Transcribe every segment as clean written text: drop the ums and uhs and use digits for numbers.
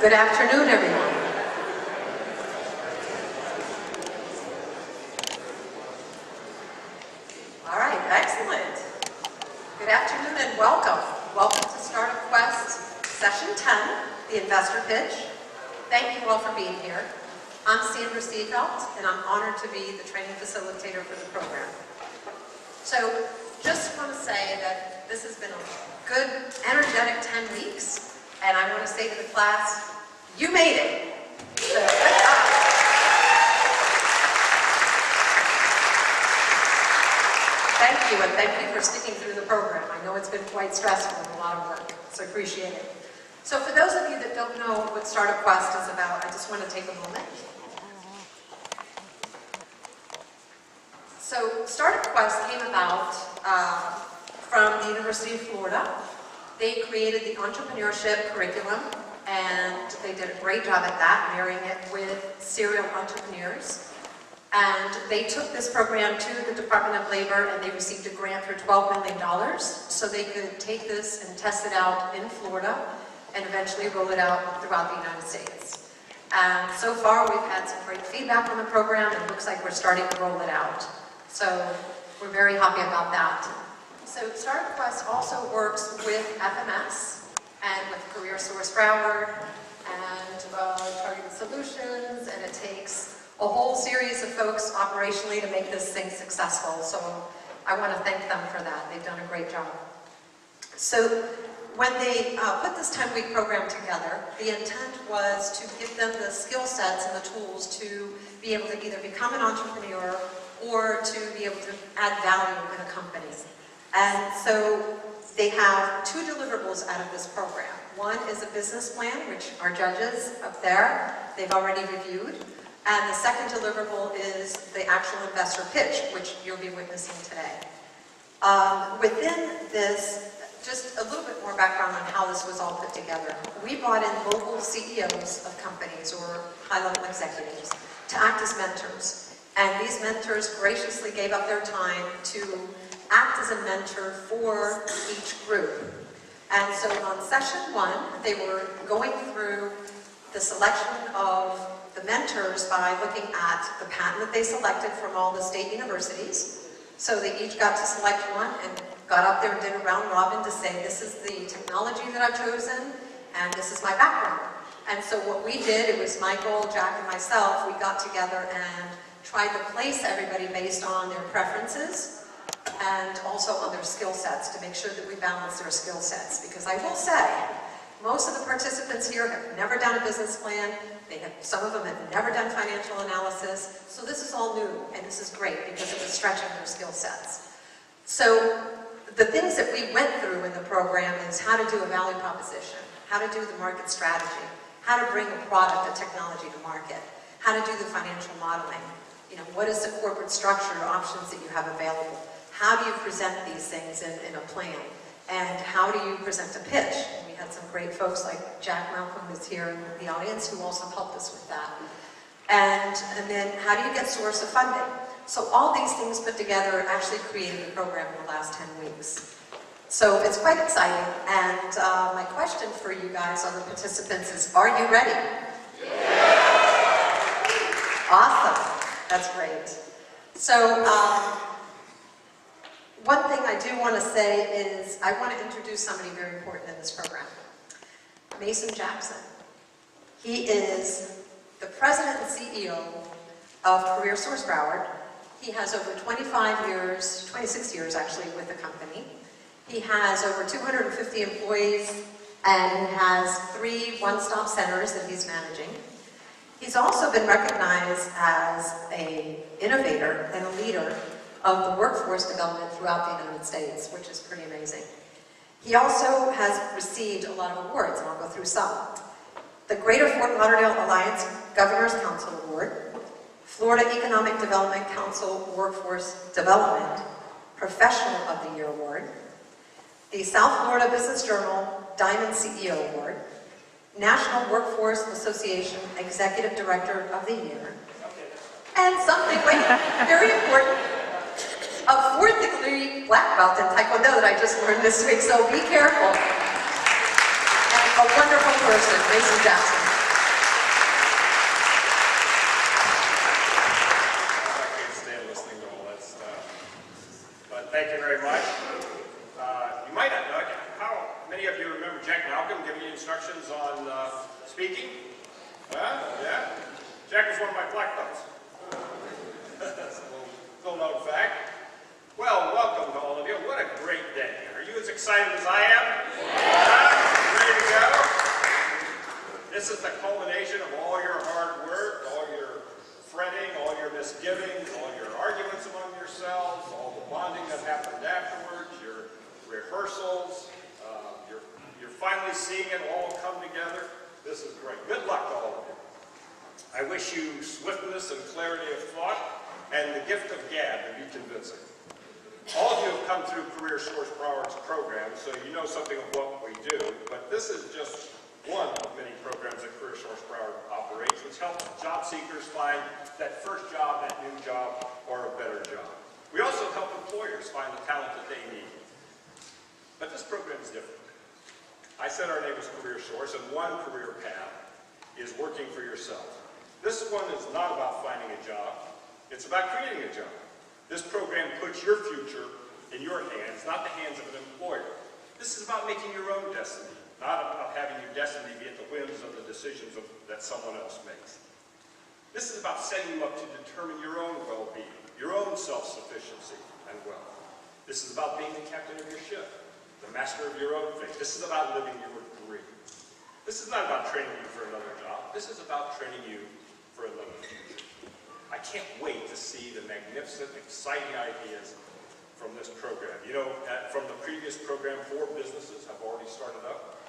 Good afternoon, everyone. All right, excellent. Good afternoon and welcome. Welcome to Startup Quest Session 10, the Investor Pitch. Thank you all for being here. I'm Sandra Seefeld, and I'm honored to be the training facilitator for the program. So, just want to say that this has been a good, energetic 10 weeks, and I want to say to the class, you made it. So, good job. Thank you, and thank you for sticking through the program. I know it's been quite stressful and a lot of work, so I appreciate it. So for those of you that don't know what Startup Quest is about, I just want to take a moment. So Startup Quest came about from the University of Florida. They created the entrepreneurship curriculum, and they did a great job at that, marrying it with serial entrepreneurs. And they took this program to the Department of Labor, and they received a grant for $12 million so they could take this and test it out in Florida and eventually roll it out throughout the United States. And so far, we've had some great feedback on the program, and it looks like we're starting to roll it out. So we're very happy about that. So Startup Quest also works with FMS and with CareerSource Broward and Targeted Solutions, and it takes a whole series of folks operationally to make this thing successful. So I want to thank them for that. They've done a great job. So when they put this 10-week program together, the intent was to give them the skill sets and the tools to be able to either become an entrepreneur or to be able to add value in a company. And so they have two deliverables out of this program. One is a business plan, which our judges up there, they've already reviewed. And the second deliverable is the actual investor pitch, which you'll be witnessing today. Within this, just a little bit more background on how this was all put together. We brought in local CEOs of companies or high-level executives to act as mentors. And these mentors graciously gave up their time to act as a mentor for each group. And so on session 1, they were going through the selection of the mentors by looking at the patent that they selected from all the state universities. So they each got to select one and got up there and did a round robin to say, this is the technology that I've chosen, and this is my background. And so what we did, it was Michael, Jack, and myself, we got together and tried to place everybody based on their preferences and also on their skill sets to make sure that we balance their skill sets. Because I will say, most of the participants here have never done a business plan. Some of them have never done financial analysis. So this is all new, and this is great because it was stretching their skill sets. So the things that we went through in the program is how to do a value proposition, how to do the market strategy, how to bring a product, a technology to market, how to do the financial modeling. You know, what is the corporate structure or options that you have available? How do you present these things in a plan? And how do you present a pitch? And we had some great folks like Jack Malcolm, who's here in the audience, who also helped us with that. And then how do you get source of funding? So all these things put together actually created the program in the last 10 weeks. So it's quite exciting. And my question for you guys, other participants, is, are you ready? Yeah. Awesome. That's great. So one thing I do want to say is I want to introduce somebody very important in this program. Mason Jackson. He is the president and CEO of CareerSource Broward. He has over 25 years, 26 years actually, with the company. He has over 250 employees and has 3 one-stop centers that he's managing. He's also been recognized as an innovator and a leader of the workforce development throughout the United States, which is pretty amazing. He also has received a lot of awards, and I'll go through some. The Greater Fort Lauderdale Alliance Governor's Council Award, Florida Economic Development Council Workforce Development Professional of the Year Award, the South Florida Business Journal Diamond CEO Award, National Workforce Association Executive Director of the Year, and something very important, a 4th degree black belt in Taekwondo that I just learned this week, so be careful. And a wonderful person, Mason Jackson. Member Jack Malcolm giving you instructions on speaking. Yeah. Jack is one of my black belts. That's a little known fact. Well, welcome to all of you. What a great day. Are you as excited as I am? Yeah. Ready to go? This is the culmination of all your hard work, all your fretting, all your misgivings, all your arguments among yourselves, all the bonding that happened afterwards, your rehearsals. You're finally seeing it all come together. This is great. Good luck to all of you. I wish you swiftness and clarity of thought and the gift of gab to be convincing. All of you have come through CareerSource Broward's program, so you know something of what we do, but this is just one of many programs that CareerSource Broward operates, which helps job seekers find that first job, that new job, or a better job. We also help employers find the talent that they need. But this program is different. I said our name was CareerSource, and one career path is working for yourself. This one is not about finding a job. It's about creating a job. This program puts your future in your hands, not the hands of an employer. This is about making your own destiny, not about having your destiny be at the whims of the decisions that someone else makes. This is about setting you up to determine your own well-being, your own self-sufficiency and wealth. This is about being the captain of your ship, the master of your own fate. This is about living your dream. This is not about training you for another job. This is about training you for another future. I can't wait to see the magnificent, exciting ideas from this program. You know, from the previous program, 4 businesses have already started up.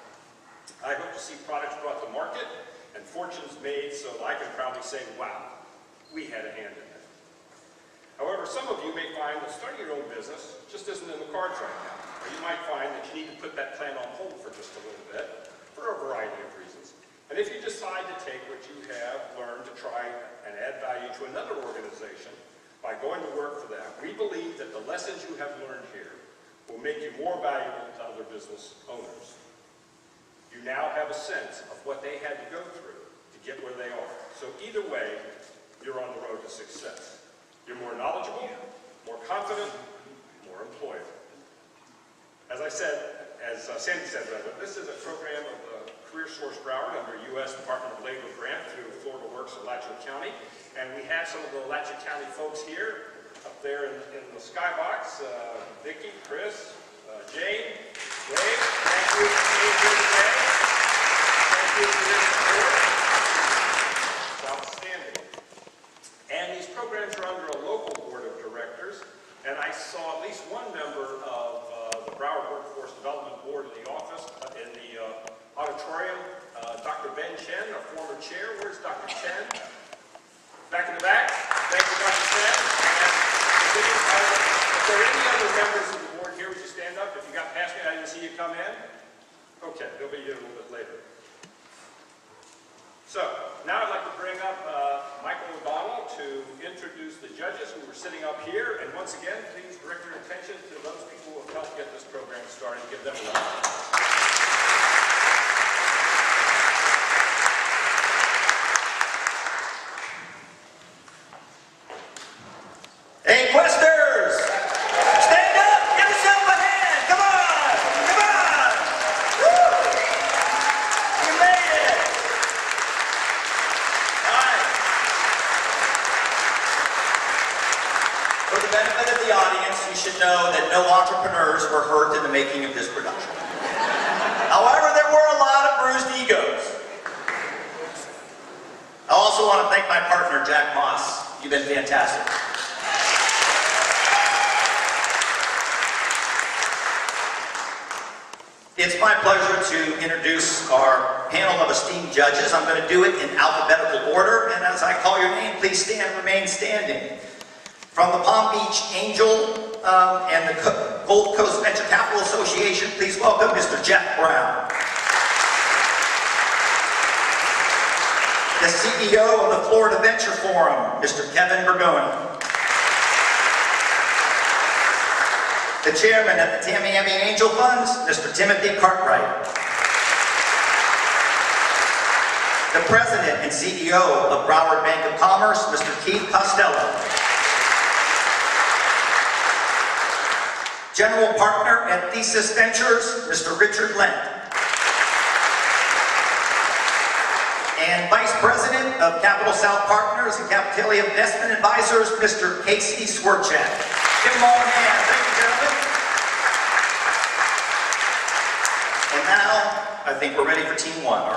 I hope to see products brought to market and fortunes made so I can proudly say, wow, we had a hand in it. However, some of you may find that starting your own business just isn't in the cards right now. Or you might find that you need to put that plan on hold for just a little bit for a variety of reasons. And if you decide to take what you have learned to try and add value to another organization by going to work for them, we believe that the lessons you have learned here will make you more valuable to other business owners. You now have a sense of what they had to go through to get where they are. So either way, you're on the road to success. You're more knowledgeable, more confident, more employable. As I said, as Sandy said, rather, this is a program of the CareerSource Broward under U.S. Department of Labor grant through Florida Works in Alachua County. And we have some of the Alachua County folks here, up there in the skybox. Vicki, Chris, Jane, Dave, thank you for being here today. Thank you for your support. It's outstanding. And these programs are under a local board of directors. And I saw at least one member of the Broward Workforce Development Board in the office, in the auditorium, Dr. Ben Chen, our former chair. Where's Dr. Chen? Back in the back. Thank you, Dr. Chen. And if there are any other members of the board here, would you stand up? If you got past me, I didn't see you come in. Okay, they'll be here a little bit later. So, now I'd like to bring up Michael O'Donnell to introduce the judges who are sitting up here. And once again, please direct your attention to those people who have helped get this program started. Give them a round. Hey, Questers! Stand up! Give yourself a hand! Come on! Come on! Woo! You made it! All right. For the benefit of the audience, you should know that no entrepreneurs were hurt in the making of this production. However, there were a lot of bruised egos. I also want to thank my partner, Jack Moss. You've been fantastic. It's my pleasure to introduce our panel of esteemed judges. I'm going to do it in alphabetical order, and as I call your name, please stand and remain standing. From the Palm Beach Angel and the Gold Coast Venture Capital Association, please welcome Mr. Jeff Brown. The CEO of the Florida Venture Forum, Mr. Kevin Bergoni. The chairman of the Tamiami Angel Funds, Mr. Timothy Cartwright. The president and CEO of Broward Bank of Commerce, Mr. Keith Costello. General partner at Thesis Ventures, Mr. Richard Lent. and Vice President of Capital South Partners and Capitalia Investment Advisors, Mr. Casey Swerchak. Give them all a hand. Thank you, gentlemen. And now, I think we're ready for Team 1.